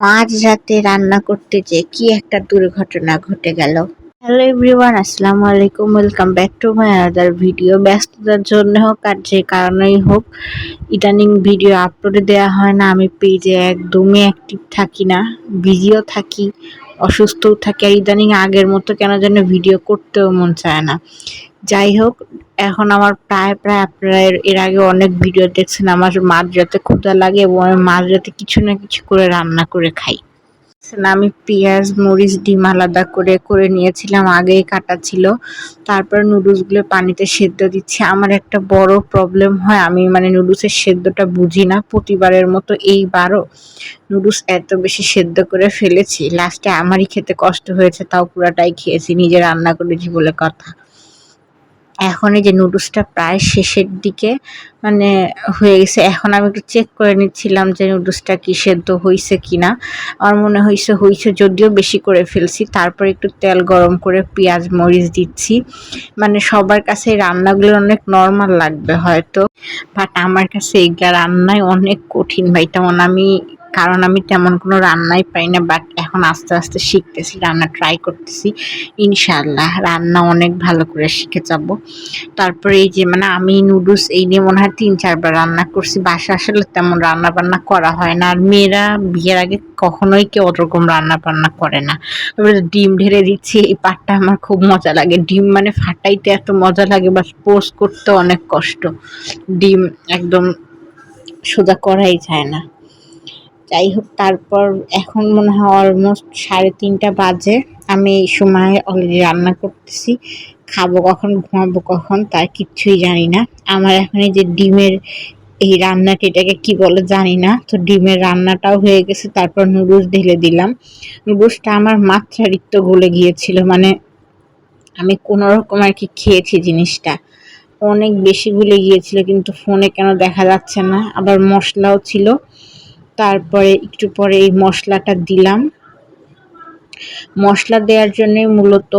মাঝরাতে রান্না করতে যেয়ে কি একটা দুর্ঘটনা ঘটে গেল। হ্যালো এভরিওয়ান, আসসালামু আলাইকুম, welcome back to my other video. ব্যস্ততার জন্য হোক আর যে কারণেই হোক ইদানিং ভিডিও আপলোডে দেওয়া হয় না। আমি পেজে একদমই অ্যাক্টিভ থাকি না, বিজিও থাকি, অসুস্থও থাকি। আর ইদানিং আগের মতো কেন যেন ভিডিও করতেও মন চায় না। যাই হোক, এখন আমার প্রায় আপনারা এর আগে অনেক ভিডিও দেখছেন আমার মাঝরাতে ক্ষুধা লাগে এবং আমি মাঝরাতে কিছু না কিছু করে রান্না করে খাই। আমি পেঁয়াজ, মরিচ, ডিম আলাদা করে করে নিয়েছিলাম, আগেই কাটা ছিল। তারপর নুডলসগুলো পানিতে সেদ্ধ দিচ্ছি। আমার একটা বড় প্রবলেম হয়, আমি নুডলসের সেদ্ধটা বুঝি না। প্রতিবারের মতো এইবারও নুডলস এত বেশি সেদ্ধ করে ফেলেছি, লাস্টে আমারই খেতে কষ্ট হয়েছে, তাও পুরাটাই খেয়েছি, নিজে রান্না করেছি বলে কথা। এখন এই যে নুডলসটা প্রায় শেষের দিকে হয়ে গেছে। এখন আমি একটু চেক করে নিচ্ছিলাম যে নুডলসটা কি সেদ্ধ হয়েছে কিনা। আমার মনে হয়েছে, যদিও বেশি করে ফেলছি। তারপর একটু তেল গরম করে পেঁয়াজ মরিচ দিচ্ছি। সবার কাছে এই রান্নাগুলো অনেক নর্মাল লাগবে হয়তো, বাট আমার কাছে এই রান্নায় অনেক কঠিন ভাই। কারণ আমি তেমন কোনো রান্নাই পাই না, বাট এখন আস্তে আস্তে শিখতেছি, রান্না ট্রাই করতেছি। ইনশাআল্লাহ রান্না অনেক ভালো করে শিখে যাব। তারপরে এই যে আমি নুডলস এই নিয়ে মনে হয় ৩-৪ বার রান্না করছি। বাসা আসলে তেমন রান্না বান্না করা হয় না, আর মেয়েরা বিয়ের আগে কখনোই কেউ ওরকম রান্না বান্না করে না। তারপরে ডিম ঢেলে দিচ্ছি, এই পাটটা আমার খুব মজা লাগে। ডিম ফাটাইতে এত মজা লাগে, বাট পোস্ট করতে অনেক কষ্ট। ডিম একদম সোজা করাই যায় না। যাই হোক, তারপর এখন মনে হয় অলমোস্ট 3:30 বাজে। আমি এই সময় অলরেডি রান্না করতেছি। খাবো কখন, ঘুমাবো কখন তার কিচ্ছুই জানি না। আমার এখন এই যে ডিমের এই রান্নাটা, এটাকে কি বলে জানি না, তো ডিমের রান্নাটাও হয়ে গেছে। তারপর নুডলস ঢেলে দিলাম। নুডলসটা আমার মাত্রাতিরিক্ত গলে গিয়েছিল, আমি কোনো রকম আর কি খেয়েছি জিনিসটা, অনেক বেশি গলে গিয়েছিল, কিন্তু ফোনে কেন দেখা যাচ্ছে না। আবার মশলাও ছিল। তারপরে একটু পরে এই মশলাটা দিলাম। মশলা দেওয়ার জন্য মূলত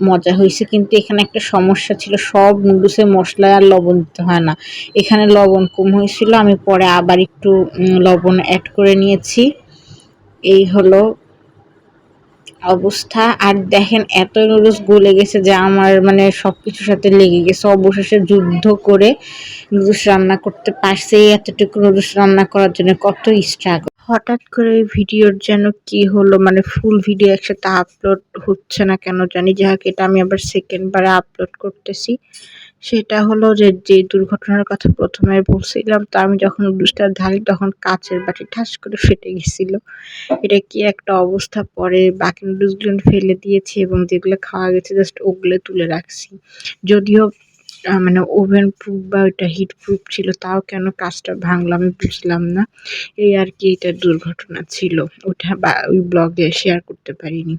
মজা হয়েছে, কিন্তু এখানে একটা সমস্যা ছিল, সব নুডলসে মশলায় আর লবণ দিতে হয় না। এখানে লবণ কম হয়েছিল, আমি পরে আবার একটু লবণ অ্যাড করে নিয়েছি। এই হলো অবস্থা। আর দেখেন এত নুডলস গলে গেছে যে আমার সবকিছুর সাথে লেগে গেছে। অবশেষে যুদ্ধ করে নুডলস রান্না করতে পারছি। এতটুকু নুডলস রান্না করার জন্য কত স্ট্রাগল। হঠাৎ করে ভিডিওর যেন কি হলো, ফুল ভিডিও একসাথে আপলোড হচ্ছে না কেন জানি। যাই হোক, এটা আমি আবার সেকেন্ড বারে আপলোড করতেছি। সেটা হলো যে দুর্ঘটনার কথা প্রথমে বলছিলাম, তো আমি যখন নুডলসটা ঢালি তখন কাচের বাটি ঠাস করে ফেটে গেছিল। এটা কি একটা অবস্থা। পরে বাকি নুডলসগুলো ফেলে দিয়েছি এবং যেগুলো খাওয়া গেছে জাস্ট ওগুলো তুলে রাখছি। যদিও ওভেন প্রুফ বা ওইটা হিট প্রুফ ছিল, তাও কেন কাজটা ভাঙলো আমি বুঝলাম না। এই আর কি, এটা দুর্ঘটনা ছিল, ওটা ওই ব্লগে শেয়ার করতে পারিনি।